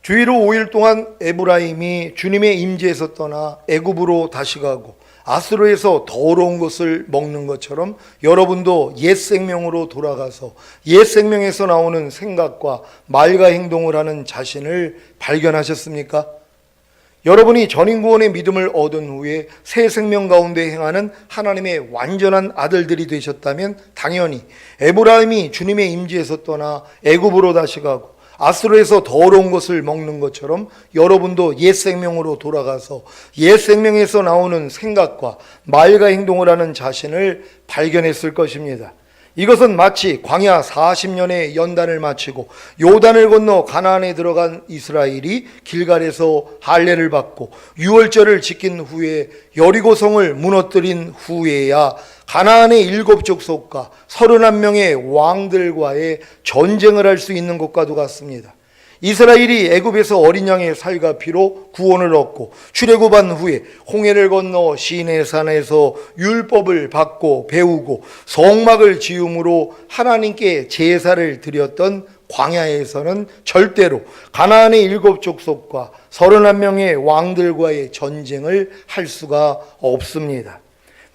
주의로 5일 동안 에브라임이 주님의 임재에서 떠나 애굽으로 다시 가고 아스로에서 더러운 것을 먹는 것처럼 여러분도 옛 생명으로 돌아가서 옛 생명에서 나오는 생각과 말과 행동을 하는 자신을 발견하셨습니까? 여러분이 전인구원의 믿음을 얻은 후에 새 생명 가운데 행하는 하나님의 완전한 아들들이 되셨다면 당연히 에브라임이 주님의 임재에서 떠나 애굽으로 다시 가고 아스로에서 더러운 것을 먹는 것처럼 여러분도 옛 생명으로 돌아가서 옛 생명에서 나오는 생각과 말과 행동을 하는 자신을 발견했을 것입니다. 이것은 마치 광야 40년의 연단을 마치고 요단을 건너 가나안에 들어간 이스라엘이 길갈에서 할례를 받고 유월절을 지킨 후에 여리고성을 무너뜨린 후에야 가나안의 7족속과 31명의 왕들과의 전쟁을 할 수 있는 것과도 같습니다. 이스라엘이 애굽에서 어린 양의 살과 피로 구원을 얻고 출애굽한 후에 홍해를 건너 시내산에서 율법을 받고 배우고 성막을 지음으로 하나님께 제사를 드렸던 광야에서는 절대로 가나안의 7족속과 31명의 왕들과의 전쟁을 할 수가 없습니다.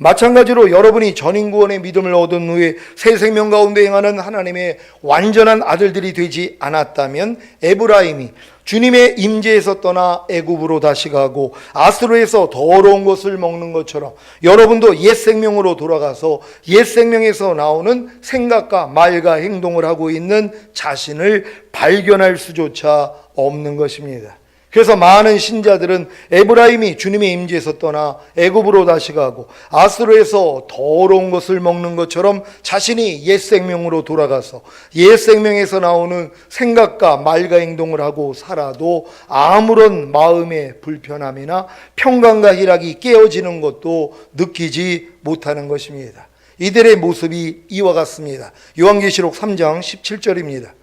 마찬가지로 여러분이 전인구원의 믿음을 얻은 후에 새 생명 가운데 행하는 하나님의 완전한 아들들이 되지 않았다면 에브라임이 주님의 임재에서 떠나 애굽으로 다시 가고 아스로에서 더러운 것을 먹는 것처럼 여러분도 옛 생명으로 돌아가서 옛 생명에서 나오는 생각과 말과 행동을 하고 있는 자신을 발견할 수조차 없는 것입니다. 그래서 많은 신자들은 에브라임이 주님의 임재에서 떠나 애굽으로 다시 가고 아스로에서 더러운 것을 먹는 것처럼 자신이 옛 생명으로 돌아가서 옛 생명에서 나오는 생각과 말과 행동을 하고 살아도 아무런 마음의 불편함이나 평강과 희락이 깨어지는 것도 느끼지 못하는 것입니다. 이들의 모습이 이와 같습니다. 요한계시록 3장 17절입니다.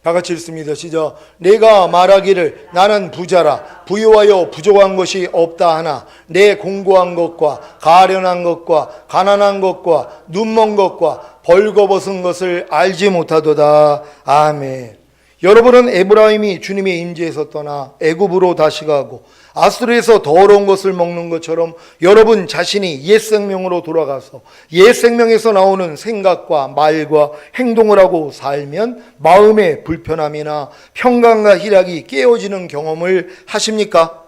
다 같이 읽습니다. 시작. 내가 말하기를 나는 부자라 부유하여 부족한 것이 없다 하나 내 공고한 것과 가련한 것과 가난한 것과 눈먼 것과 벌거벗은 것을 알지 못하도다. 아멘. 여러분은 에브라임이 주님의 임재에서 떠나 애굽으로 다시 가고 아스로에서 더러운 것을 먹는 것처럼 여러분 자신이 옛 생명으로 돌아가서 옛 생명에서 나오는 생각과 말과 행동을 하고 살면 마음의 불편함이나 평강과 희락이 깨어지는 경험을 하십니까?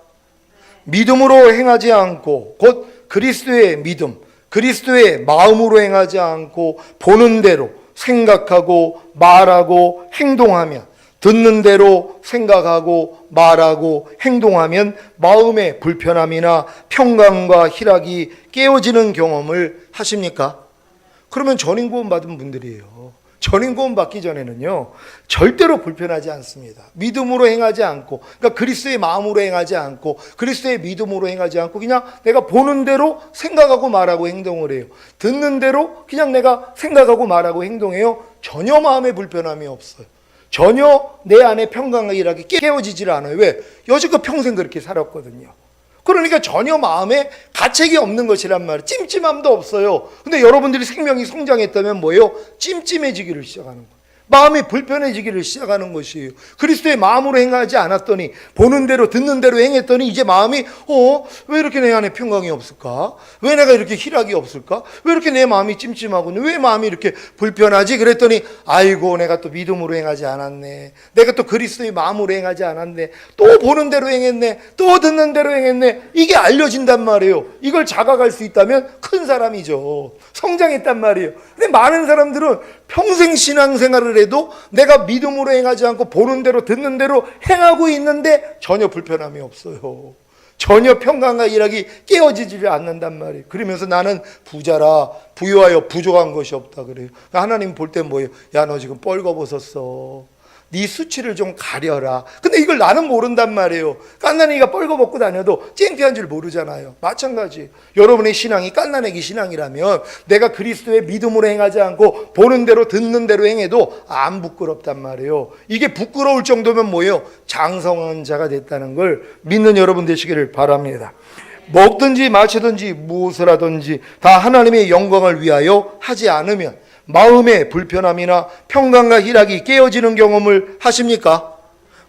믿음으로 행하지 않고 곧 그리스도의 믿음, 그리스도의 마음으로 행하지 않고 보는 대로 생각하고 말하고 행동하면 듣는 대로 생각하고 말하고 행동하면 마음의 불편함이나 평강과 희락이 깨어지는 경험을 하십니까? 그러면 전인구원 받은 분들이에요. 전인구원 받기 전에는요 절대로 불편하지 않습니다. 믿음으로 행하지 않고, 그러니까 그리스도의 마음으로 행하지 않고 그리스도의 믿음으로 행하지 않고 그냥 내가 보는 대로 생각하고 말하고 행동을 해요. 듣는 대로 그냥 내가 생각하고 말하고 행동해요. 전혀 마음의 불편함이 없어요. 전혀 내 안에 평강과 희락이 깨어지질 않아요. 왜? 여지껏 평생 그렇게 살았거든요. 그러니까 전혀 마음에 가책이 없는 것이란 말이에요. 찜찜함도 없어요. 근데 여러분들이 생명이 성장했다면 뭐예요? 찜찜해지기를 시작하는 거예요. 마음이 불편해지기를 시작하는 것이에요. 그리스도의 마음으로 행하지 않았더니 보는 대로 듣는 대로 행했더니 이제 마음이 왜 이렇게 내 안에 평강이 없을까? 왜 내가 이렇게 희락이 없을까? 왜 이렇게 내 마음이 찜찜하고 왜 마음이 이렇게 불편하지? 그랬더니 아이고 내가 또 믿음으로 행하지 않았네. 내가 또 그리스도의 마음으로 행하지 않았네. 또 보는 대로 행했네. 또 듣는 대로 행했네. 이게 알려진단 말이에요. 이걸 자각할 수 있다면 큰 사람이죠. 성장했단 말이에요. 근데 많은 사람들은 평생 신앙생활을 해도 내가 믿음으로 행하지 않고 보는 대로 듣는 대로 행하고 있는데 전혀 불편함이 없어요. 전혀 평강과 희락이 깨어지지 않는단 말이에요. 그러면서 나는 부자라 부유하여 부족한 것이 없다 그래요. 하나님 볼 때 뭐예요? 야, 너 지금 뻘거벗었어. 네 수치를 좀 가려라. 근데 이걸 나는 모른단 말이에요. 깐난애기가 뻘거벗고 다녀도 창피한 줄 모르잖아요. 마찬가지. 여러분의 신앙이 깐난애기 신앙이라면 내가 그리스도의 믿음으로 행하지 않고 보는 대로 듣는 대로 행해도 안 부끄럽단 말이에요. 이게 부끄러울 정도면 뭐예요? 장성한 자가 됐다는 걸 믿는 여러분 되시기를 바랍니다. 먹든지 마시든지 무엇을 하든지 다 하나님의 영광을 위하여 하지 않으면 마음의 불편함이나 평강과 희락이 깨어지는 경험을 하십니까?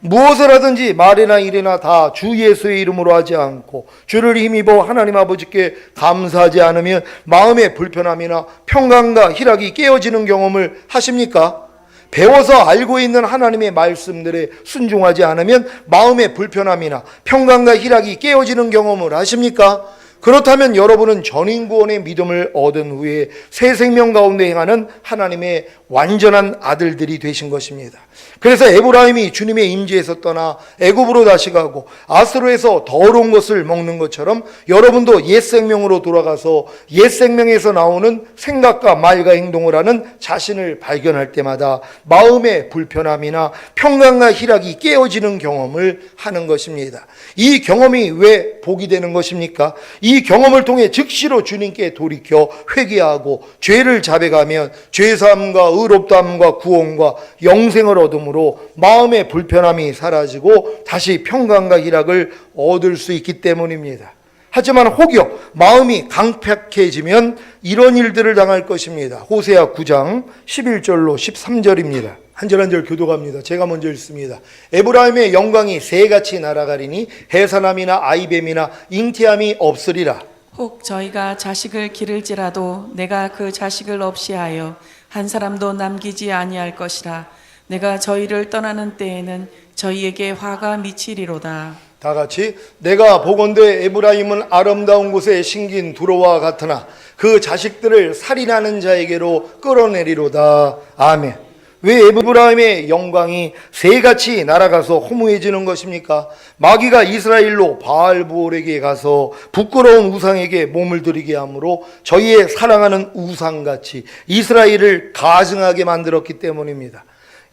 무엇을 하든지 말이나 일이나 다 주 예수의 이름으로 하지 않고 주를 힘입어 하나님 아버지께 감사하지 않으면 마음의 불편함이나 평강과 희락이 깨어지는 경험을 하십니까? 배워서 알고 있는 하나님의 말씀들에 순종하지 않으면 마음의 불편함이나 평강과 희락이 깨어지는 경험을 하십니까? 그렇다면 여러분은 전인구원의 믿음을 얻은 후에 새 생명 가운데 행하는 하나님의 완전한 아들들이 되신 것입니다. 그래서 에브라임이 주님의 임재에서 떠나 애굽으로 다시 가고 아스로에서 더러운 것을 먹는 것처럼 여러분도 옛 생명으로 돌아가서 옛 생명에서 나오는 생각과 말과 행동을 하는 자신을 발견할 때마다 마음의 불편함이나 평강과 희락이 깨어지는 경험을 하는 것입니다. 이 경험이 왜 복이 되는 것입니까? 이 경험을 통해 즉시로 주님께 돌이켜 회개하고 죄를 자백하면 죄사함과 의롭다함과 구원과 영생을 얻음으로 마음의 불편함이 사라지고 다시 평강과 희락을 얻을 수 있기 때문입니다. 하지만 혹여 마음이 강팍해지면 이런 일들을 당할 것입니다. 호세아 9장 11절로 13절입니다. 한 절 한 절 교독합니다. 제가 먼저 읽습니다. 에브라임의 영광이 새같이 날아가리니 해산함이나 아이뱀이나 잉태함이 없으리라. 혹 저희가 자식을 기를지라도 내가 그 자식을 없이 하여 한 사람도 남기지 아니할 것이라. 내가 저희를 떠나는 때에는 저희에게 화가 미치리로다. 다 같이 내가 보건대 에브라임은 아름다운 곳에 심긴 두로와 같으나 그 자식들을 살인하는 자에게로 끌어내리로다. 아멘. 왜 에브라임의 영광이 새같이 날아가서 허무해지는 것입니까? 마귀가 이스라엘로 바알부올에게 가서 부끄러운 우상에게 몸을 들이게 함으로 저희의 사랑하는 우상같이 이스라엘을 가증하게 만들었기 때문입니다.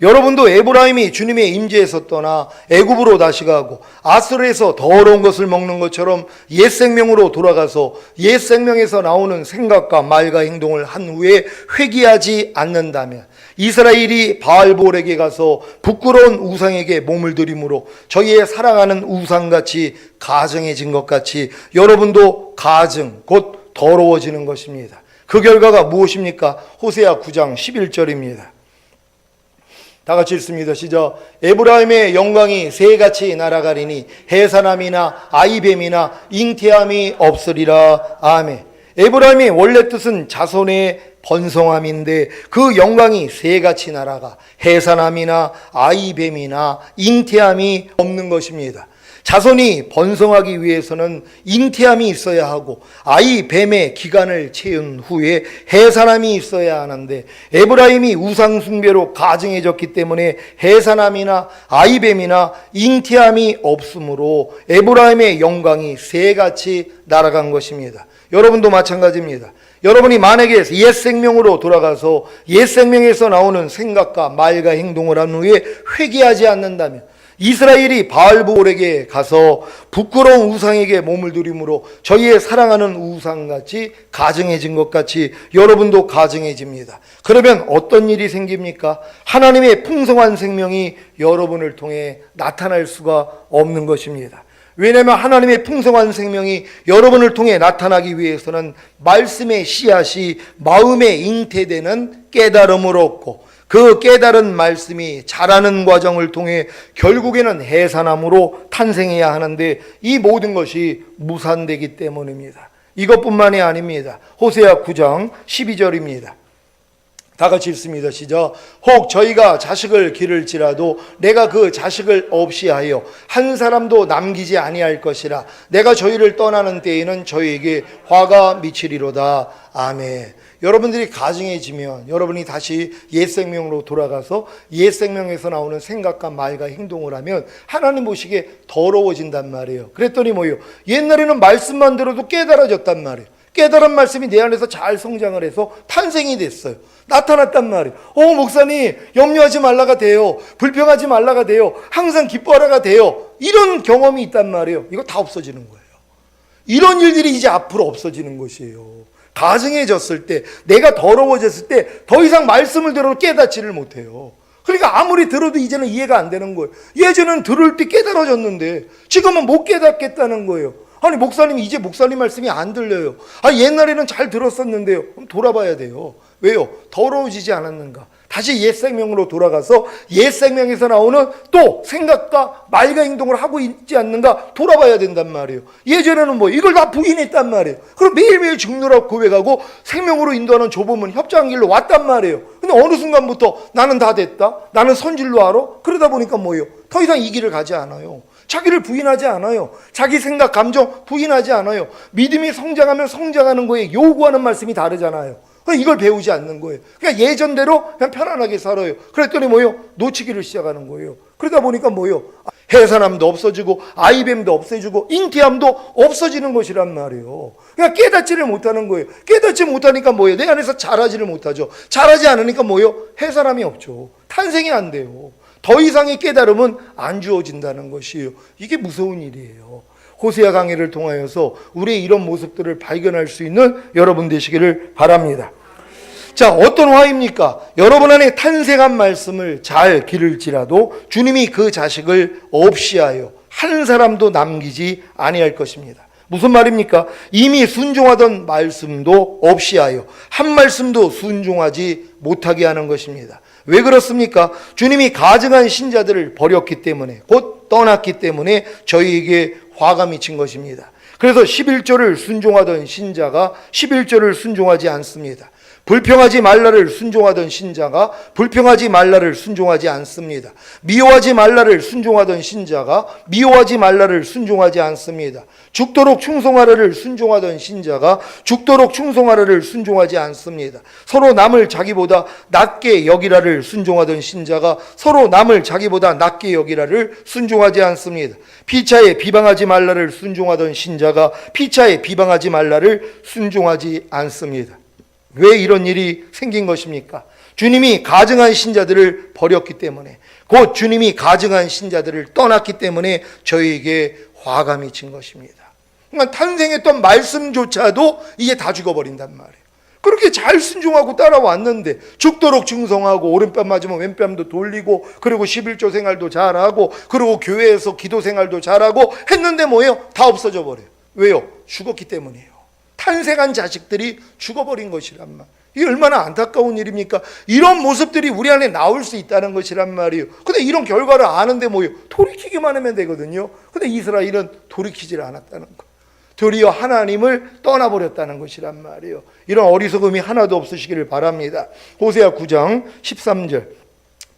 여러분도 에브라임이 주님의 임재에서 떠나 애굽으로 다시 가고 아스르에서 더러운 것을 먹는 것처럼 옛 생명으로 돌아가서 옛 생명에서 나오는 생각과 말과 행동을 한 후에 회개하지 않는다면 이스라엘이 바알볼에게 가서 부끄러운 우상에게 몸을 들임으로 저희의 사랑하는 우상같이 가증해진 것 같이 여러분도 가증 곧 더러워지는 것입니다. 그 결과가 무엇입니까? 호세아 9장 11절입니다. 다 같이 읽습니다. 시작. 에브라임의 영광이 새같이 날아가리니 해산함이나 아이뱀이나 잉태함이 없으리라. 아멘. 에브라임의 원래 뜻은 자손의 번성함인데 그 영광이 새같이 날아가 해산함이나 아이뱀이나 잉태함이 없는 것입니다. 자손이 번성하기 위해서는 잉태함이 있어야 하고 아이뱀의 기간을 채운 후에 해산함이 있어야 하는데 에브라임이 우상 숭배로 가증해졌기 때문에 해산함이나 아이뱀이나 잉태함이 없으므로 에브라임의 영광이 새같이 날아간 것입니다. 여러분도 마찬가지입니다. 여러분이 만약에 옛 생명으로 돌아가서 옛 생명에서 나오는 생각과 말과 행동을 한 후에 회개하지 않는다면 이스라엘이 바알부올에게 가서 부끄러운 우상에게 몸을 들임으로 저희의 사랑하는 우상같이 가증해진 것 같이 여러분도 가증해집니다. 그러면 어떤 일이 생깁니까? 하나님의 풍성한 생명이 여러분을 통해 나타날 수가 없는 것입니다. 왜냐하면 하나님의 풍성한 생명이 여러분을 통해 나타나기 위해서는 말씀의 씨앗이 마음에 잉태되는 깨달음을 얻고 그 깨달은 말씀이 자라는 과정을 통해 결국에는 해산함으로 탄생해야 하는데 이 모든 것이 무산되기 때문입니다. 이것뿐만이 아닙니다. 호세아 9장 12절입니다. 다 같이 읽습니다. 시작. 혹 저희가 자식을 기를지라도 내가 그 자식을 없이 하여 한 사람도 남기지 아니할 것이라. 내가 저희를 떠나는 때에는 저희에게 화가 미치리로다. 아멘. 여러분들이 가증해지면 여러분이 다시 옛 생명으로 돌아가서 옛 생명에서 나오는 생각과 말과 행동을 하면 하나님 보시기에 더러워진단 말이에요. 그랬더니 뭐예요? 옛날에는 말씀만 들어도 깨달아졌단 말이에요. 깨달은 말씀이 내 안에서 잘 성장을 해서 탄생이 됐어요. 나타났단 말이에요. 목사님 염려하지 말라가 돼요. 불평하지 말라가 돼요. 항상 기뻐하라가 돼요. 이런 경험이 있단 말이에요. 이거 다 없어지는 거예요. 이런 일들이 이제 앞으로 없어지는 것이에요. 가증해졌을 때, 내가 더러워졌을 때 더 이상 말씀을 들어도 깨닫지를 못해요. 그러니까 아무리 들어도 이제는 이해가 안 되는 거예요. 예전엔 들을 때 깨달아졌는데 지금은 못 깨닫겠다는 거예요. 아니 목사님 이제 목사님 말씀이 안 들려요. 옛날에는 잘 들었었는데요. 그럼 돌아봐야 돼요. 왜요? 더러워지지 않았는가? 다시 옛 생명으로 돌아가서 옛 생명에서 나오는 또 생각과 말과 행동을 하고 있지 않는가 돌아봐야 된단 말이에요. 예전에는 이걸 다 부인했단 말이에요. 그럼 매일매일 죽노라고 고백하고 생명으로 인도하는 좁은 협장한 길로 왔단 말이에요. 근데 어느 순간부터 나는 다 됐다, 나는 선질로 알아, 그러다 보니까 더 이상 이 길을 가지 않아요. 자기를 부인하지 않아요. 자기 생각, 감정 부인하지 않아요. 믿음이 성장하면 성장하는 거에 요구하는 말씀이 다르잖아요. 이걸 배우지 않는 거예요. 그냥 예전대로 그냥 편안하게 살아요. 그랬더니 놓치기를 시작하는 거예요. 그러다 보니까 해산함도 없어지고 아이뱀도 없어지고 잉태함도 없어지는 것이란 말이에요. 그냥 깨닫지를 못하는 거예요. 깨닫지 못하니까 내 안에서 자라지를 못하죠. 자라지 않으니까 해산함이 없죠. 탄생이 안 돼요. 더 이상의 깨달음은 안 주어진다는 것이에요. 이게 무서운 일이에요. 호세아 강해를 통하여서 우리의 이런 모습들을 발견할 수 있는 여러분 되시기를 바랍니다. 자, 어떤 화입니까? 여러분 안에 탄생한 말씀을 잘 기를지라도 주님이 그 자식을 없이 하여 한 사람도 남기지 아니할 것입니다. 무슨 말입니까? 이미 순종하던 말씀도 없이 하여 한 말씀도 순종하지 못하게 하는 것입니다. 왜 그렇습니까? 주님이 가증한 신자들을 버렸기 때문에, 곧 떠났기 때문에 저희에게 화가 미친 것입니다. 그래서 11조를 순종하던 신자가 11조를 순종하지 않습니다. 불평하지 말라를 순종하던 신자가 불평하지 말라를 순종하지 않습니다. 미워하지 말라를 순종하던 신자가 미워하지 말라를 순종하지 않습니다. 죽도록 충성하라를 순종하던 신자가 죽도록 충성하라를 순종하지 않습니다. 서로 남을 자기보다 낮게 여기라를 순종하던 신자가 서로 남을 자기보다 낮게 여기라를 순종하지 않습니다. 피차에 비방하지 말라를 순종하던 신자가 피차에 비방하지 말라를 순종하지 않습니다. 왜 이런 일이 생긴 것입니까? 주님이 가증한 신자들을 버렸기 때문에, 곧 주님이 가증한 신자들을 떠났기 때문에 저희에게 화가 미친 것입니다. 그러니까 탄생했던 말씀조차도 이제 다 죽어버린단 말이에요. 그렇게 잘 순종하고 따라왔는데 죽도록 충성하고 오른뺨 맞으면 왼뺨도 돌리고 그리고 11조 생활도 잘하고 그리고 교회에서 기도 생활도 잘하고 했는데 다 없어져 버려요. 왜요? 죽었기 때문이에요. 탄생한 자식들이 죽어버린 것이란 말. 이게 얼마나 안타까운 일입니까? 이런 모습들이 우리 안에 나올 수 있다는 것이란 말이에요. 근데 이런 결과를 아는데 돌이키기만 하면 되거든요. 근데 이스라엘은 돌이키질 않았다는 거. 도리어 하나님을 떠나버렸다는 것이란 말이에요. 이런 어리석음이 하나도 없으시기를 바랍니다. 호세아 9장 13절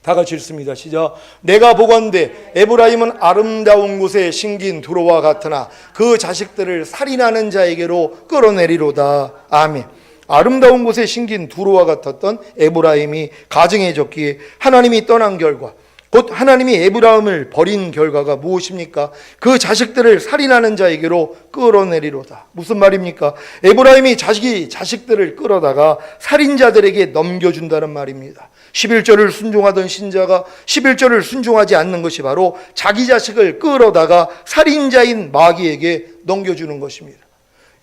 다 같이 읽습니다. 시작. 내가 보건대 에브라임은 아름다운 곳에 심긴 두로와 같으나 그 자식들을 살인하는 자에게로 끌어내리로다. 아멘. 아름다운 곳에 심긴 두로와 같았던 에브라임이 가증해졌기에 하나님이 떠난 결과, 곧 하나님이 에브라임을 버린 결과가 무엇입니까? 그 자식들을 살인하는 자에게로 끌어내리로다. 무슨 말입니까? 에브라임이 자식들을 끌어다가 살인자들에게 넘겨준다는 말입니다. 11조를 순종하던 신자가 11조를 순종하지 않는 것이 바로 자기 자식을 끌어다가 살인자인 마귀에게 넘겨주는 것입니다.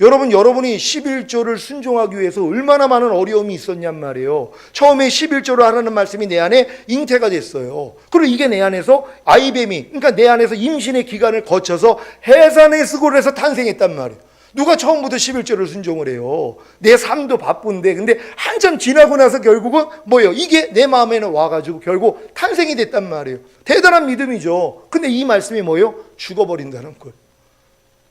여러분이 11조를 순종하기 위해서 얼마나 많은 어려움이 있었냔 말이에요. 처음에 11조를 하라는 말씀이 내 안에 잉태가 됐어요. 그리고 이게 내 안에서 아이뱀이, 그러니까 내 안에서 임신의 기간을 거쳐서 해산의 수고를 탄생했단 말이에요. 누가 처음부터 11조를 순종을 해요? 내 삶도 바쁜데, 근데 한참 지나고 나서 결국은 이게 내 마음에는 와가지고 결국 탄생이 됐단 말이에요. 대단한 믿음이죠. 근데 이 말씀이 죽어버린다는 거예요.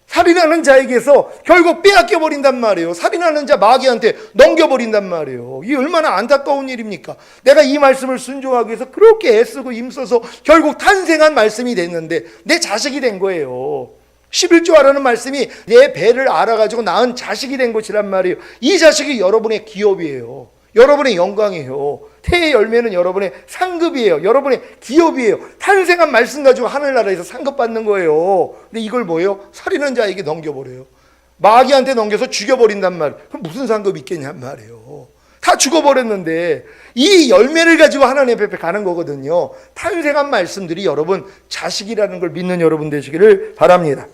살인하는 자에게서 결국 빼앗겨버린단 말이에요. 살인하는 자 마귀한테 넘겨버린단 말이에요. 이게 얼마나 안타까운 일입니까? 내가 이 말씀을 순종하기 위해서 그렇게 애쓰고 힘써서 결국 탄생한 말씀이 됐는데 내 자식이 된 거예요. 11조 하라는 말씀이 내 배를 알아가지고 낳은 자식이 된 것이란 말이에요. 이 자식이 여러분의 기업이에요. 여러분의 영광이에요. 태의 열매는 여러분의 상급이에요. 여러분의 기업이에요. 탄생한 말씀 가지고 하늘나라에서 상급받는 거예요. 근데 이걸 살인한 자에게 넘겨버려요. 마귀한테 넘겨서 죽여버린단 말이에요. 그럼 무슨 상급이 있겠냔 말이에요. 다 죽어버렸는데 이 열매를 가지고 하나님 앞에 가는 거거든요. 탄생한 말씀들이 여러분 자식이라는 걸 믿는 여러분 되시기를 바랍니다.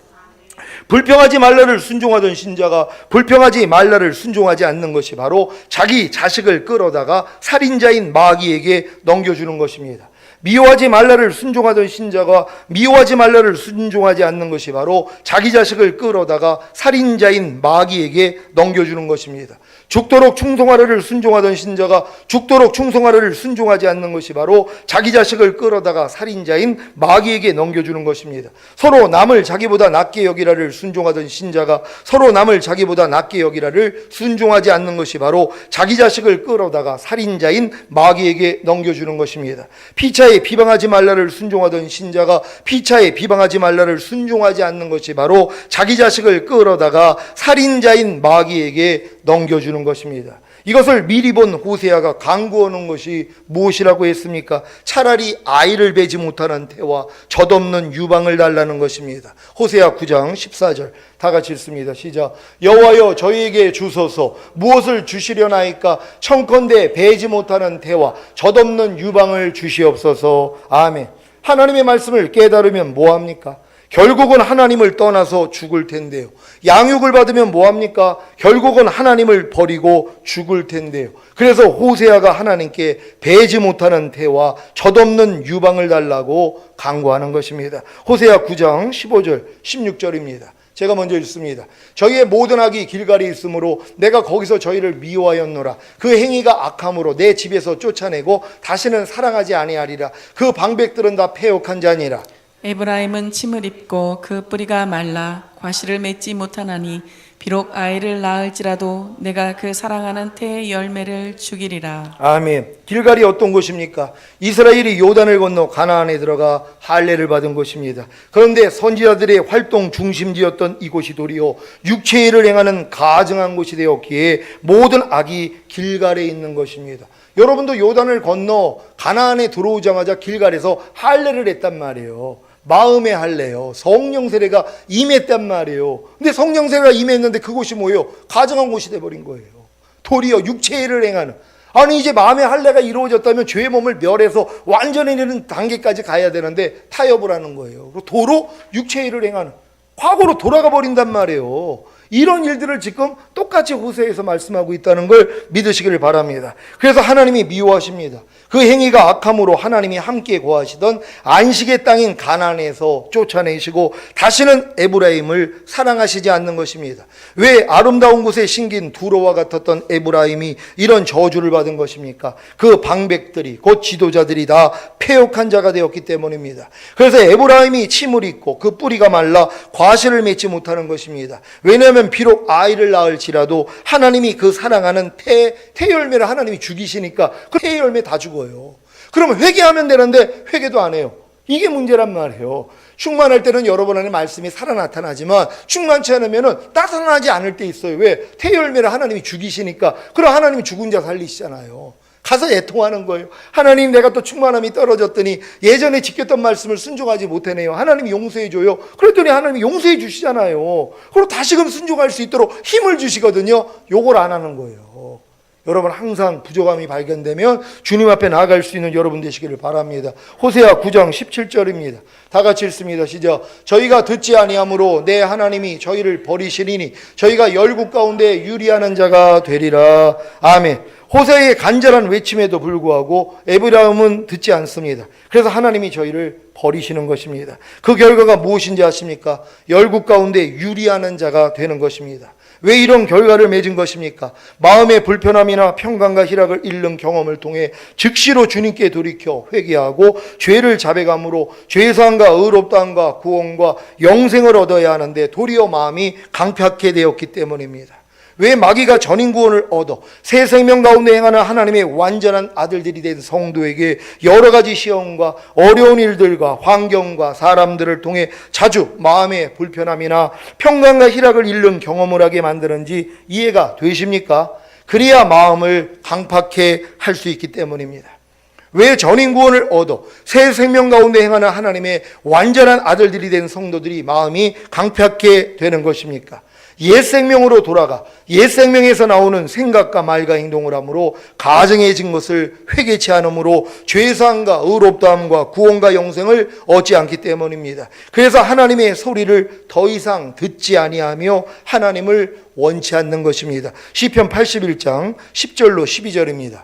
불평하지 말라를 순종하던 신자가 불평하지 말라를 순종하지 않는 것이 바로 자기 자식을 끌어다가 살인자인 마귀에게 넘겨주는 것입니다. 미워하지 말라를 순종하던 신자가 미워하지 말라를 순종하지 않는 것이 바로 자기 자식을 끌어다가 살인자인 마귀에게 넘겨주는 것입니다. 죽도록 충성하라를 순종하던 신자가 죽도록 충성하라를 순종하지 않는 것이 바로 자기 자식을 끌어다가 살인자인 마귀에게 넘겨주는 것입니다. 서로 남을 자기보다 낫게 여기라를 순종하던 신자가 서로 남을 자기보다 낫게 여기라를 순종하지 않는 것이 바로 자기 자식을 끌어다가 살인자인 마귀에게 넘겨주는 것입니다. 피차에 비방하지 말라를 순종하던 신자가 피차에 비방하지 말라를 순종하지 않는 것이 바로 자기 자식을 끌어다가 살인자인 마귀에게 넘겨주는 것입니다. 이것을 미리 본 호세아가 간구하는 것이 무엇이라고 했습니까? 차라리 아이를 베지 못하는 태와 젖없는 유방을 달라는 것입니다. 호세아 9장 14절 다 같이 읽습니다. 시작. 여호와여 저희에게 주소서. 무엇을 주시려나이까? 청컨대 베지 못하는 태와 젖없는 유방을 주시옵소서. 아멘. 하나님의 말씀을 깨달으면 뭐합니까? 결국은 하나님을 떠나서 죽을 텐데요. 양육을 받으면 뭐합니까? 결국은 하나님을 버리고 죽을 텐데요. 그래서 호세아가 하나님께 베지 못하는 태와 젖없는 유방을 달라고 간구하는 것입니다. 호세아 9장 15절 16절입니다. 제가 먼저 읽습니다. 저희의 모든 악이 길갈이 있으므로 내가 거기서 저희를 미워하였노라. 그 행위가 악함으로 내 집에서 쫓아내고 다시는 사랑하지 아니하리라. 그 방백들은 다 패역한 자니라. 에브라임은 침을 입고 그 뿌리가 말라 과실을 맺지 못하나니 비록 아이를 낳을지라도 내가 그 사랑하는 태의 열매를 죽이리라. 아멘. 길갈이 어떤 곳입니까? 이스라엘이 요단을 건너 가나안에 들어가 할례를 받은 곳입니다. 그런데 선지자들의 활동 중심지였던 이곳이 도리어 육체의 일을 행하는 가증한 곳이 되었기에 모든 악이 길갈에 있는 것입니다. 여러분도 요단을 건너 가나안에 들어오자마자 길갈에서 할례를 했단 말이에요. 마음의 할례요. 성령 세례가 임했단 말이에요. 근데 성령 세례가 임했는데 그곳이 뭐예요? 가증한 곳이 돼버린 거예요. 도리어 육체의 일을 행하는. 아니 이제 마음의 할례가 이루어졌다면 죄의 몸을 멸해서 완전히 이르는 단계까지 가야 되는데 타협을 하는 거예요. 도로 육체의 일을 행하는. 과거로 돌아가 버린단 말이에요. 이런 일들을 지금 똑같이 호세아에서 말씀하고 있다는 걸 믿으시기를 바랍니다. 그래서 하나님이 미워하십니다. 그 행위가 악함으로 하나님이 함께 거하시던 안식의 땅인 가나안에서 쫓아내시고 다시는 에브라임을 사랑하시지 않는 것입니다. 왜 아름다운 곳에 심긴 두로와 같았던 에브라임이 이런 저주를 받은 것입니까? 그 방백들이 곧 지도자들이 다 패역한 자가 되었기 때문입니다. 그래서 에브라임이 침을 입고 그 뿌리가 말라 과실을 맺지 못하는 것입니다. 왜냐하면 비록 아이를 낳을지라도 하나님이 그 사랑하는 태 열매를 하나님이 죽이시니까 그 태 열매 다 죽어요. 그러면 회개하면 되는데 회개도 안 해요. 이게 문제란 말이에요. 충만할 때는 여러분 안에 말씀이 살아 나타나지만 충만치 않으면 나타나지 않을 때 있어요. 왜? 태 열매를 하나님이 죽이시니까. 그럼 하나님이 죽은 자 살리시잖아요. 가서 애통하는 거예요. 하나님 내가 또 충만함이 떨어졌더니 예전에 지켰던 말씀을 순종하지 못하네요. 하나님이 용서해 줘요. 그랬더니 하나님이 용서해 주시잖아요. 그리고 다시금 순종할 수 있도록 힘을 주시거든요. 요걸 안 하는 거예요. 여러분 항상 부족함이 발견되면 주님 앞에 나아갈 수 있는 여러분 되시기를 바랍니다. 호세아 9장 17절입니다. 다 같이 읽습니다. 시작. 저희가 듣지 아니하므로 내 하나님이 저희를 버리시리니 저희가 열국 가운데 유리하는 자가 되리라. 아멘. 호세아의 간절한 외침에도 불구하고 에브라임은 듣지 않습니다. 그래서 하나님이 저희를 버리시는 것입니다. 그 결과가 무엇인지 아십니까? 열국 가운데 유리하는 자가 되는 것입니다. 왜 이런 결과를 맺은 것입니까? 마음의 불편함이나 평강과 희락을 잃는 경험을 통해 즉시로 주님께 돌이켜 회개하고 죄를 자백함으로 죄사함과 의롭다함과 구원과 영생을 얻어야 하는데 도리어 마음이 강팍하게 되었기 때문입니다. 왜 마귀가 전인구원을 얻어 새 생명 가운데 행하는 하나님의 완전한 아들들이 된 성도에게 여러 가지 시험과 어려운 일들과 환경과 사람들을 통해 자주 마음의 불편함이나 평강과 희락을 잃는 경험을 하게 만드는지 이해가 되십니까? 그래야 마음을 강팍해 할 수 있기 때문입니다. 왜 전인구원을 얻어 새 생명 가운데 행하는 하나님의 완전한 아들들이 된 성도들이 마음이 강팍해 되는 것입니까? 옛 생명으로 돌아가 옛 생명에서 나오는 생각과 말과 행동을 함으로 가증해진 것을 회개치 않으므로 죄사함과 의롭다함과 구원과 영생을 얻지 않기 때문입니다. 그래서 하나님의 소리를 더 이상 듣지 아니하며 하나님을 원치 않는 것입니다. 시편 81장 10절로 12절입니다.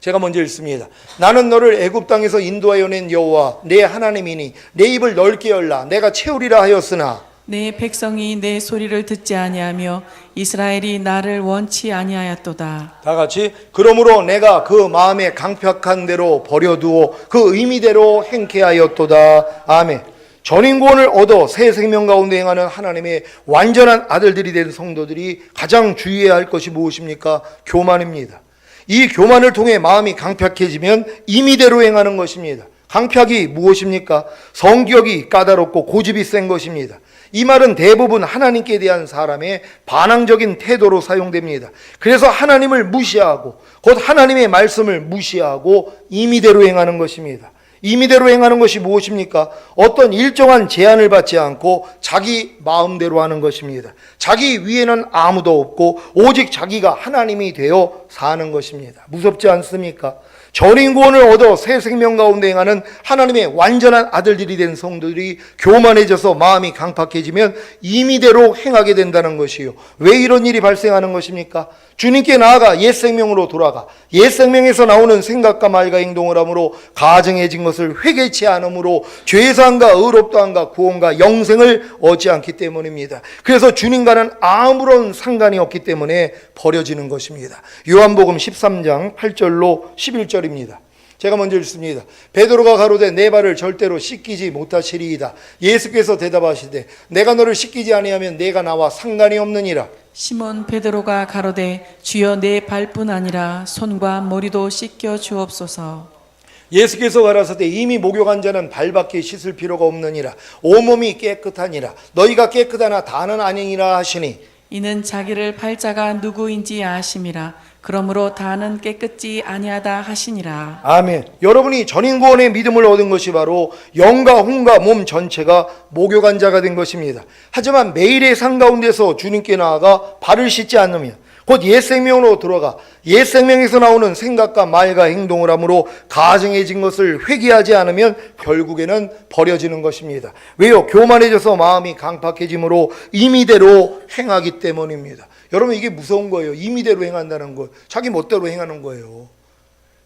제가 먼저 읽습니다. 나는 너를 애굽 땅에서 인도하여 낸 여호와 내 하나님이니 내 입을 넓게 열라 내가 채우리라 하였으나 내 백성이 내 소리를 듣지 아니하며 이스라엘이 나를 원치 아니하였도다. 다 같이 그러므로 내가 그 마음에 강팍한 대로 버려두어 그 의미대로 행케 하였도다. 아멘. 전인구원을 얻어 새 생명 가운데 행하는 하나님의 완전한 아들들이 된 성도들이 가장 주의해야 할 것이 무엇입니까? 교만입니다. 이 교만을 통해 마음이 강팍해지면 임의대로 행하는 것입니다. 강팍이 무엇입니까? 성격이 까다롭고 고집이 센 것입니다. 이 말은 대부분 하나님께 대한 사람의 반항적인 태도로 사용됩니다. 그래서 하나님을 무시하고 곧 하나님의 말씀을 무시하고 임의대로 행하는 것입니다. 임의대로 행하는 것이 무엇입니까? 어떤 일정한 제한을 받지 않고 자기 마음대로 하는 것입니다. 자기 위에는 아무도 없고 오직 자기가 하나님이 되어 사는 것입니다. 무섭지 않습니까? 전인구원을 얻어 새 생명 가운데 행하는 하나님의 완전한 아들들이 된 성도들이 교만해져서 마음이 강팍해지면 임의대로 행하게 된다는 것이요. 왜 이런 일이 발생하는 것입니까? 주님께 나아가 옛 생명으로 돌아가 옛 생명에서 나오는 생각과 말과 행동을 함으로 가증해진 것을 회개치 않으므로 죄사함과 의롭다함과 구원과 영생을 얻지 않기 때문입니다. 그래서 주님과는 아무런 상관이 없기 때문에 버려지는 것입니다. 요한복음 13장 8절로 11절입니다. 제가 먼저 읽습니다. 베드로가 가로되 내 발을 절대로 씻기지 못하시리이다. 예수께서 대답하시되 내가 너를 씻기지 아니하면 내가 나와 상관이 없느니라. 시몬 베드로가 가로되 주여 내 발뿐 아니라 손과 머리도 씻겨 주옵소서. 예수께서 가라사대 이미 목욕한 자는 발밖에 씻을 필요가 없느니라. 온몸이 깨끗하니라. 너희가 깨끗하나 다는 아니니라 하시니 이는 자기를 팔자가 누구인지 아심이라. 그러므로 다는 깨끗지 아니하다 하시니라. 아멘. 여러분이 전인구원의 믿음을 얻은 것이 바로 영과 혼과 몸 전체가 목욕한 자가 된 것입니다. 하지만 매일의 삶 가운데서 주님께 나아가 발을 씻지 않으면 곧 옛 생명으로 들어가 옛 생명에서 나오는 생각과 말과 행동을 함으로 가증해진 것을 회개하지 않으면 결국에는 버려지는 것입니다. 왜요? 교만해져서 마음이 강팍해짐으로 임의대로 행하기 때문입니다. 여러분 이게 무서운 거예요. 임의대로 행한다는 거. 자기 멋대로 행하는 거예요.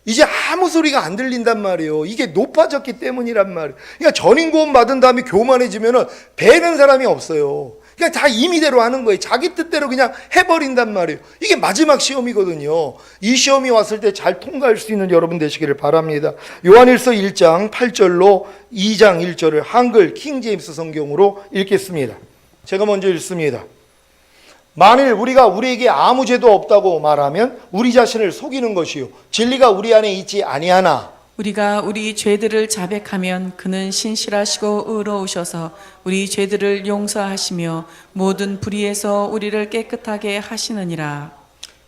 이제 아무 소리가 안 들린단 말이에요. 이게 높아졌기 때문이란 말이에요. 그러니까 전인구원 받은 다음에 교만해지면 배는 사람이 없어요. 그냥 다 임의대로 하는 거예요. 자기 뜻대로 그냥 해버린단 말이에요. 이게 마지막 시험이거든요. 이 시험이 왔을 때 잘 통과할 수 있는 여러분 되시기를 바랍니다. 요한일서 1장 8절로 2장 1절을 한글 킹제임스 성경으로 읽겠습니다. 제가 먼저 읽습니다. 만일 우리가 우리에게 아무 죄도 없다고 말하면 우리 자신을 속이는 것이요 진리가 우리 안에 있지 아니하나 우리가 우리 죄들을 자백하면 그는 신실하시고 의로우셔서 우리 죄들을 용서하시며 모든 불의에서 우리를 깨끗하게 하시느니라.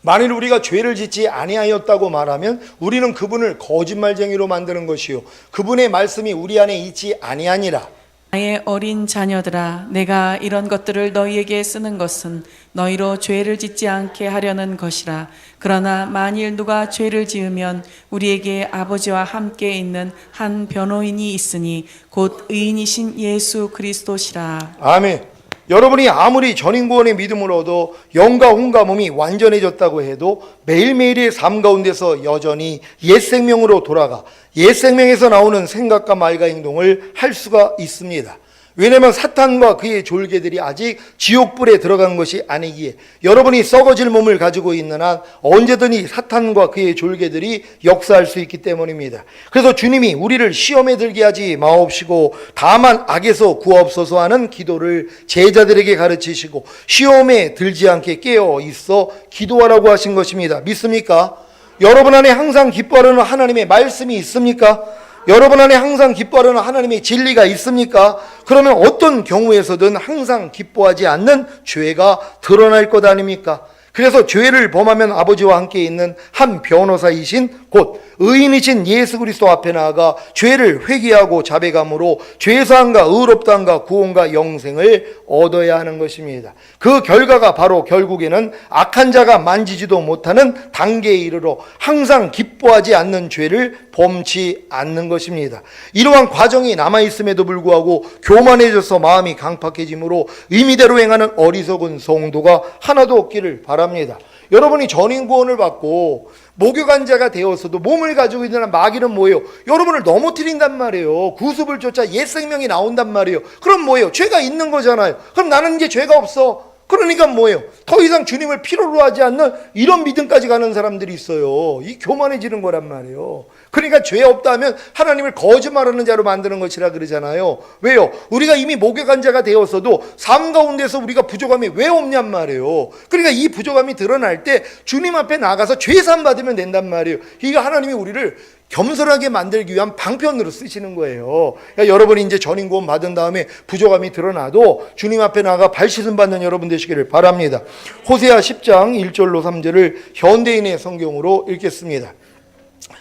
만일 우리가 죄를 짓지 아니하였다고 말하면 우리는 그분을 거짓말쟁이로 만드는 것이요 그분의 말씀이 우리 안에 있지 아니하니라. 나의 어린 자녀들아, 내가 이런 것들을 너희에게 쓰는 것은 너희로 죄를 짓지 않게 하려는 것이라. 그러나 만일 누가 죄를 지으면 우리에게 아버지와 함께 있는 한 변호인이 있으니 곧 의인이신 예수 그리스도시라. 아멘. 여러분이 아무리 전인구원의 믿음을 얻어 영과 혼과 몸이 완전해졌다고 해도 매일매일의 삶 가운데서 여전히 옛 생명으로 돌아가 옛 생명에서 나오는 생각과 말과 행동을 할 수가 있습니다. 왜냐하면 사탄과 그의 졸개들이 아직 지옥불에 들어간 것이 아니기에 여러분이 썩어질 몸을 가지고 있는 한 언제든지 사탄과 그의 졸개들이 역사할 수 있기 때문입니다. 그래서 주님이 우리를 시험에 들게 하지 마옵시고 다만 악에서 구하옵소서 하는 기도를 제자들에게 가르치시고 시험에 들지 않게 깨어 있어 기도하라고 하신 것입니다. 믿습니까? 여러분 안에 항상 기뻐하는 하나님의 말씀이 있습니까? 여러분 안에 항상 기뻐하는 하나님의 진리가 있습니까? 그러면 어떤 경우에서든 항상 기뻐하지 않는 죄가 드러날 것 아닙니까? 그래서 죄를 범하면 아버지와 함께 있는 한 변호사이신 곧 의인이신 예수 그리스도 앞에 나아가 죄를 회개하고 자백함으로 죄사함과 의롭다함과 구원과 영생을 얻어야 하는 것입니다. 그 결과가 바로 결국에는 악한 자가 만지지도 못하는 단계에 이르러 항상 기뻐하지 않는 죄를 범치 않는 것입니다. 이러한 과정이 남아있음에도 불구하고 교만해져서 마음이 강팍해짐으로 의미대로 행하는 어리석은 성도가 하나도 없기를 바랍니다. 여러분이 전인 구원을 받고 목욕한 자가 되어서도 몸을 가지고 있는 마귀는 뭐예요? 여러분을 넘어뜨린단 말이에요. 구습을 쫓아 옛 생명이 나온단 말이에요. 그럼 뭐예요? 죄가 있는 거잖아요. 그럼 나는 이제 죄가 없어. 그러니까 뭐예요? 더 이상 주님을 필요로 하지 않는 이런 믿음까지 가는 사람들이 있어요. 이 교만해지는 거란 말이에요. 그러니까 죄 없다면 하나님을 거짓말하는 자로 만드는 것이라 그러잖아요. 왜요? 우리가 이미 목욕한 자가 되었어도 삶 가운데서 우리가 부족함이 왜 없냔 말이에요. 그러니까 이 부족함이 드러날 때 주님 앞에 나가서 죄산 받으면 된단 말이에요. 이게 하나님이 우리를 겸손하게 만들기 위한 방편으로 쓰시는 거예요. 그러니까 여러분이 이제 전인 구원 받은 다음에 부족함이 드러나도 주님 앞에 나가 발 씻음 받는 여러분 되시기를 바랍니다. 호세아 10장 1절로 3절을 현대인의 성경으로 읽겠습니다.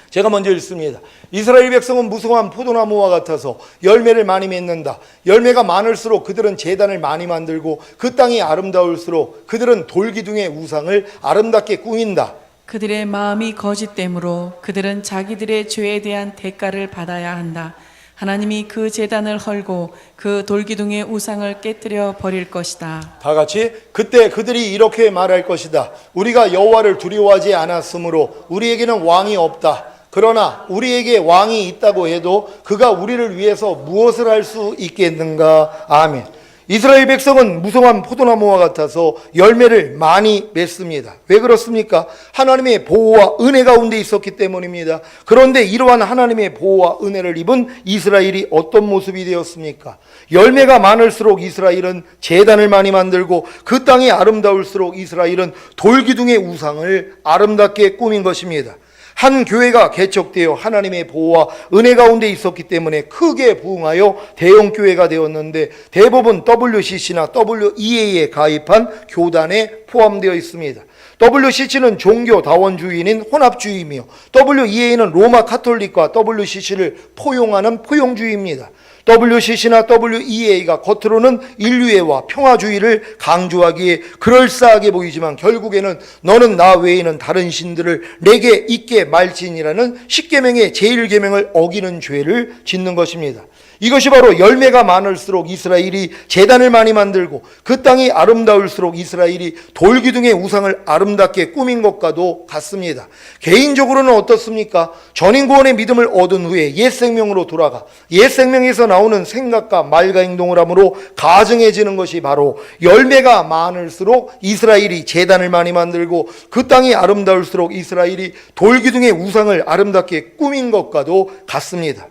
제가 먼저 읽습니다. 이스라엘 백성은 무성한 포도나무와 같아서 열매를 많이 맺는다. 열매가 많을수록 그들은 제단을 많이 만들고 그 땅이 아름다울수록 그들은 돌기둥의 우상을 아름답게 꾸민다. 그들의 마음이 거짓됨으로 그들은 자기들의 죄에 대한 대가를 받아야 한다. 하나님이 그 제단을 헐고 그 돌기둥의 우상을 깨뜨려 버릴 것이다. 다 같이 그때 그들이 이렇게 말할 것이다. 우리가 여호와를 두려워하지 않았으므로 우리에게는 왕이 없다. 그러나 우리에게 왕이 있다고 해도 그가 우리를 위해서 무엇을 할 수 있겠는가? 아멘. 이스라엘 백성은 무성한 포도나무와 같아서 열매를 많이 맺습니다. 왜 그렇습니까? 하나님의 보호와 은혜 가운데 있었기 때문입니다. 그런데 이러한 하나님의 보호와 은혜를 입은 이스라엘이 어떤 모습이 되었습니까? 열매가 많을수록 이스라엘은 제단을 많이 만들고 그 땅이 아름다울수록 이스라엘은 돌기둥의 우상을 아름답게 꾸민 것입니다. 한 교회가 개척되어 하나님의 보호와 은혜 가운데 있었기 때문에 크게 부흥하여 대형 교회가 되었는데 대부분 WCC나 WEA에 가입한 교단에 포함되어 있습니다. WCC는 종교 다원주의인 혼합주의이며 WEA는 로마 카톨릭과 WCC를 포용하는 포용주의입니다. WCC나 WEA가 겉으로는 인류애와 평화주의를 강조하기에 그럴싸하게 보이지만 결국에는 너는 나 외에는 다른 신들을 내게 있게 말지니라는 십계명의 제1계명을 어기는 죄를 짓는 것입니다. 이것이 바로 열매가 많을수록 이스라엘이 제단을 많이 만들고 그 땅이 아름다울수록 이스라엘이 돌기둥의 우상을 아름답게 꾸민 것과도 같습니다. 개인적으로는 어떻습니까? 전인구원의 믿음을 얻은 후에 옛 생명으로 돌아가 옛 생명에서 나오는 생각과 말과 행동을 함으로 가증해지는 것이 바로 열매가 많을수록 이스라엘이 제단을 많이 만들고 그 땅이 아름다울수록 이스라엘이 돌기둥의 우상을 아름답게 꾸민 것과도 같습니다.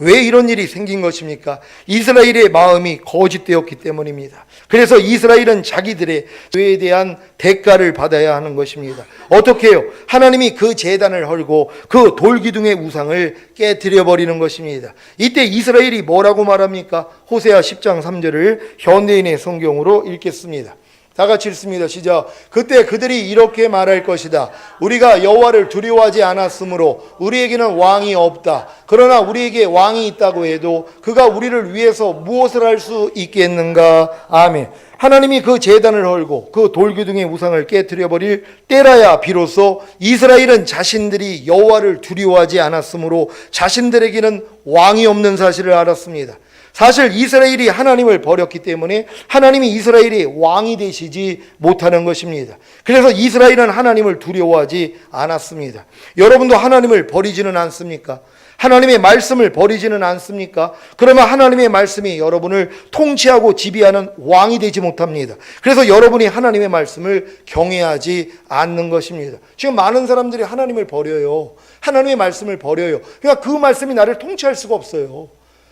왜 이런 일이 생긴 것입니까? 이스라엘의 마음이 거짓되었기 때문입니다. 그래서 이스라엘은 자기들의 죄에 대한 대가를 받아야 하는 것입니다. 어떻게 해요? 하나님이 그 제단을 헐고 그 돌기둥의 우상을 깨뜨려 버리는 것입니다. 이때 이스라엘이 뭐라고 말합니까? 호세아 10장 3절을 현대인의 성경으로 읽겠습니다. 다 같이 읽습니다. 시작. 그때 그들이 이렇게 말할 것이다. 우리가 여호와를 두려워하지 않았으므로 우리에게는 왕이 없다. 그러나 우리에게 왕이 있다고 해도 그가 우리를 위해서 무엇을 할 수 있겠는가? 아멘. 하나님이 그 제단을 헐고 그 돌기둥의 우상을 깨뜨려 버릴 때라야 비로소 이스라엘은 자신들이 여호와를 두려워하지 않았으므로 자신들에게는 왕이 없는 사실을 알았습니다. 사실 이스라엘이 하나님을 버렸기 때문에 하나님이 이스라엘의 왕이 되시지 못하는 것입니다. 그래서 이스라엘은 하나님을 두려워하지 않았습니다. 여러분도 하나님을 버리지는 않습니까? 하나님의 말씀을 버리지는 않습니까? 그러면 하나님의 말씀이 여러분을 통치하고 지배하는 왕이 되지 못합니다. 그래서 여러분이 하나님의 말씀을 경외하지 않는 것입니다. 지금 많은 사람들이 하나님을 버려요. 하나님의 말씀을 버려요. 그러니까 그 말씀이 나를 통치할 수가 없어요.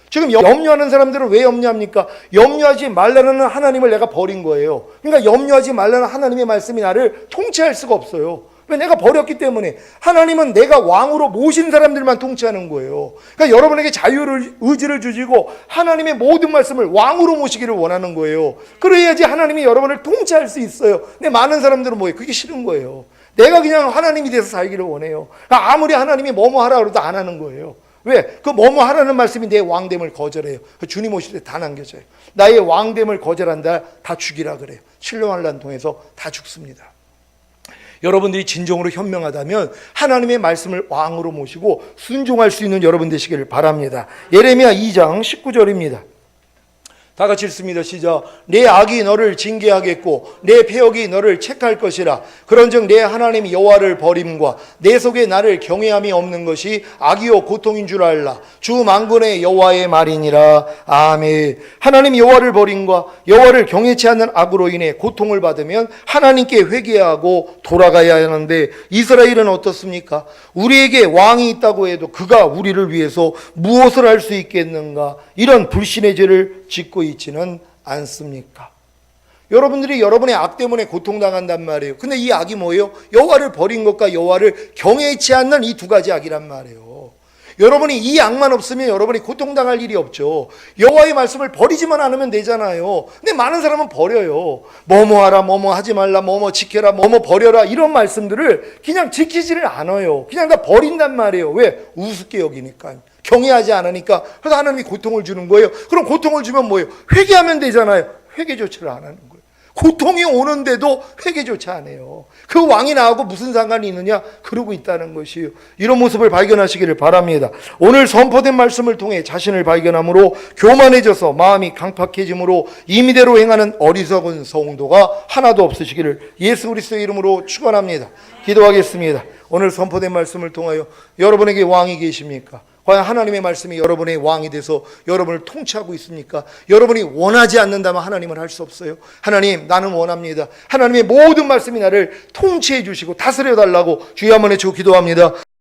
지금 염려하는 사람들은 왜 염려합니까? 염려하지 말라는 하나님을 내가 버린 거예요. 그러니까 염려하지 말라는 하나님의 말씀이 나를 통치할 수가 없어요. 왜? 내가 버렸기 때문에. 하나님은 내가 왕으로 모신 사람들만 통치하는 거예요. 그러니까 여러분에게 자유를, 의지를 주시고 하나님의 모든 말씀을 왕으로 모시기를 원하는 거예요. 그래야지 하나님이 여러분을 통치할 수 있어요. 근데 많은 사람들은 뭐예요? 그게 싫은 거예요. 내가 그냥 하나님이 돼서 살기를 원해요. 그러니까 아무리 하나님이 뭐뭐 하라 그래도 안 하는 거예요. 왜? 그 뭐뭐 하라는 말씀이 내 왕됨을 거절해요. 주님 오실 때 다 남겨져요. 나의 왕됨을 거절한다, 다 죽이라 그래요. 신령한란 통해서 다 죽습니다. 여러분들이 진정으로 현명하다면 하나님의 말씀을 왕으로 모시고 순종할 수 있는 여러분 되시기를 바랍니다. 예레미야 2장 19절입니다. 다 같이 읽습니다. 시작. 내 악이 너를 징계하겠고 내 패역이 너를 책할 것이라. 그런즉 내 하나님 여호와를 버림과 내 속에 나를 경외함이 없는 것이 악이요 고통인 줄 알라. 주 만군의 여호와의 말이니라. 아멘. 하나님 여호와를 버림과 여호와를 경외치 않는 악으로 인해 고통을 받으면 하나님께 회개하고 돌아가야 하는데 이스라엘은 어떻습니까? 우리에게 왕이 있다고 해도 그가 우리를 위해서 무엇을 할 수 있겠는가? 이런 불신의 죄를 짓고 있지는 않습니까? 여러분들이 여러분의 악 때문에 고통당한단 말이에요. 근데 이 악이 뭐예요? 여호와를 버린 것과 여호와를 경외치 않는 이 두 가지 악이란 말이에요. 여러분이 이 악만 없으면 여러분이 고통당할 일이 없죠. 여호와의 말씀을 버리지만 않으면 되잖아요. 근데 많은 사람은 버려요. 뭐뭐 하라, 뭐뭐 하지 말라, 뭐뭐 지켜라, 뭐뭐 버려라, 이런 말씀들을 그냥 지키지를 않아요. 그냥 다 버린단 말이에요. 왜? 우습게 여기니까. 경외하지 않으니까. 그래서 하나님이 고통을 주는 거예요. 그럼 고통을 주면 뭐예요? 회개하면 되잖아요. 회개조차를 안 하는 거예요. 고통이 오는데도 회개조차 안 해요. 그 왕이 나하고 무슨 상관이 있느냐? 그러고 있다는 것이에요. 이런 모습을 발견하시기를 바랍니다. 오늘 선포된 말씀을 통해 자신을 발견함으로 교만해져서 마음이 강팍해짐으로 임의대로 행하는 어리석은 성도가 하나도 없으시기를 예수 그리스도의 이름으로 축원합니다. 기도하겠습니다. 오늘 선포된 말씀을 통하여 여러분에게 왕이 계십니까? 과연 하나님의 말씀이 여러분의 왕이 돼서 여러분을 통치하고 있습니까? 여러분이 원하지 않는다면 하나님은 할 수 없어요. 하나님, 나는 원합니다. 하나님의 모든 말씀이 나를 통치해 주시고 다스려 달라고 주여 한번 외치고 기도합니다.